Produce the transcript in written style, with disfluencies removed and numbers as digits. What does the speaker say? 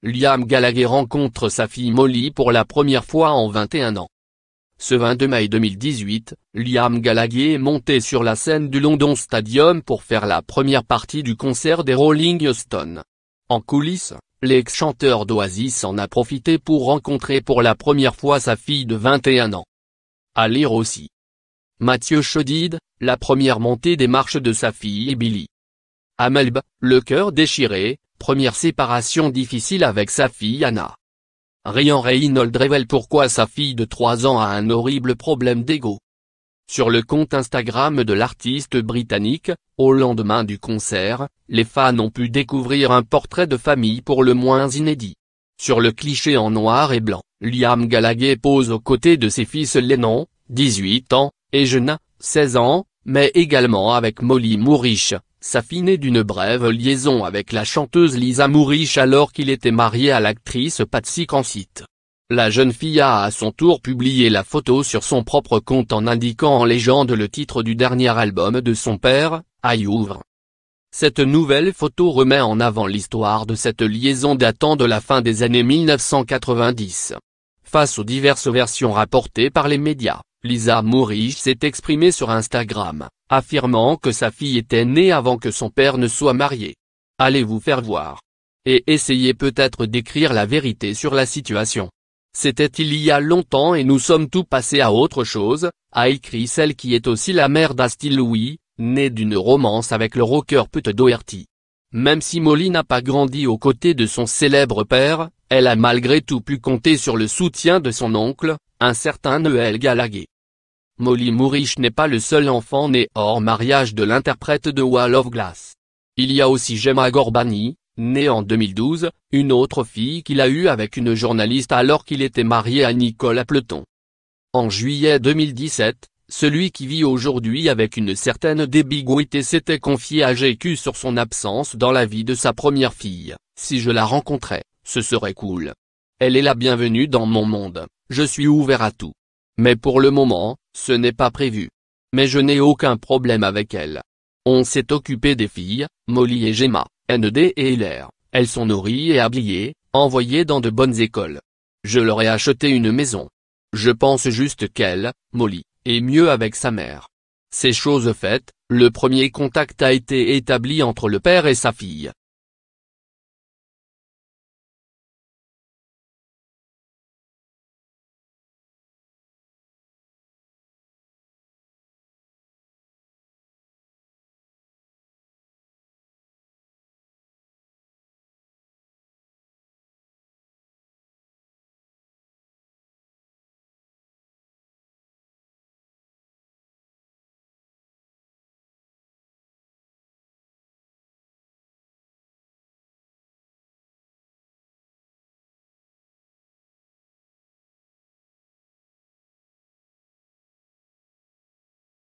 Liam Gallagher rencontre sa fille Molly pour la première fois en 21 ans. Ce 22 mai 2018, Liam Gallagher est monté sur la scène du London Stadium pour faire la première partie du concert des Rolling Stones. En coulisses, l'ex-chanteur d'Oasis en a profité pour rencontrer pour la première fois sa fille de 21 ans. À lire aussi. Mathieu Chédid, la première montée des marches de sa fille et Billy. À Melbourne, le cœur déchiré, première séparation difficile avec sa fille Anna. Ryan Reynolds révèle pourquoi sa fille de 3 ans a un horrible problème d'ego. Sur le compte Instagram de l'artiste britannique, au lendemain du concert, les fans ont pu découvrir un portrait de famille pour le moins inédit. Sur le cliché en noir et blanc, Liam Gallagher pose aux côtés de ses fils Lennon, 18 ans, et Jenna, 16 ans, mais également avec Molly Moorish, sa fille née d'une brève liaison avec la chanteuse Lisa Moorish alors qu'il était marié à l'actrice Patsy Kensit. La jeune fille a à son tour publié la photo sur son propre compte en indiquant en légende le titre du dernier album de son père, I Ouvre. Cette nouvelle photo remet en avant l'histoire de cette liaison datant de la fin des années 1990. Face aux diverses versions rapportées par les médias, Lisa Moorish s'est exprimée sur Instagram, affirmant que sa fille était née avant que son père ne soit marié. Allez vous faire voir. Et essayez peut-être d'écrire la vérité sur la situation. C'était il y a longtemps et nous sommes tous passés à autre chose, a écrit celle qui est aussi la mère d'Asti Louis, née d'une romance avec le rocker Pete Doherty. Même si Molly n'a pas grandi aux côtés de son célèbre père, elle a malgré tout pu compter sur le soutien de son oncle, un certain Noel Gallagher. Molly Moorish n'est pas le seul enfant né hors mariage de l'interprète de Wall of Glass. Il y a aussi Gemma Gorbani, née en 2012, une autre fille qu'il a eue avec une journaliste alors qu'il était marié à Nicole Appleton. En juillet 2017, celui qui vit aujourd'hui avec une certaine débiguïté s'était confié à GQ sur son absence dans la vie de sa première fille. Si je la rencontrais, ce serait cool. Elle est la bienvenue dans mon monde, je suis ouvert à tout. Mais pour le moment, ce n'est pas prévu. Mais je n'ai aucun problème avec elle. On s'est occupé des filles, Molly et Gemma, ND et Hilaire, elles sont nourries et habillées, envoyées dans de bonnes écoles. Je leur ai acheté une maison. Je pense juste qu'elle, Molly, est mieux avec sa mère. Ces choses faites, le premier contact a été établi entre le père et sa fille.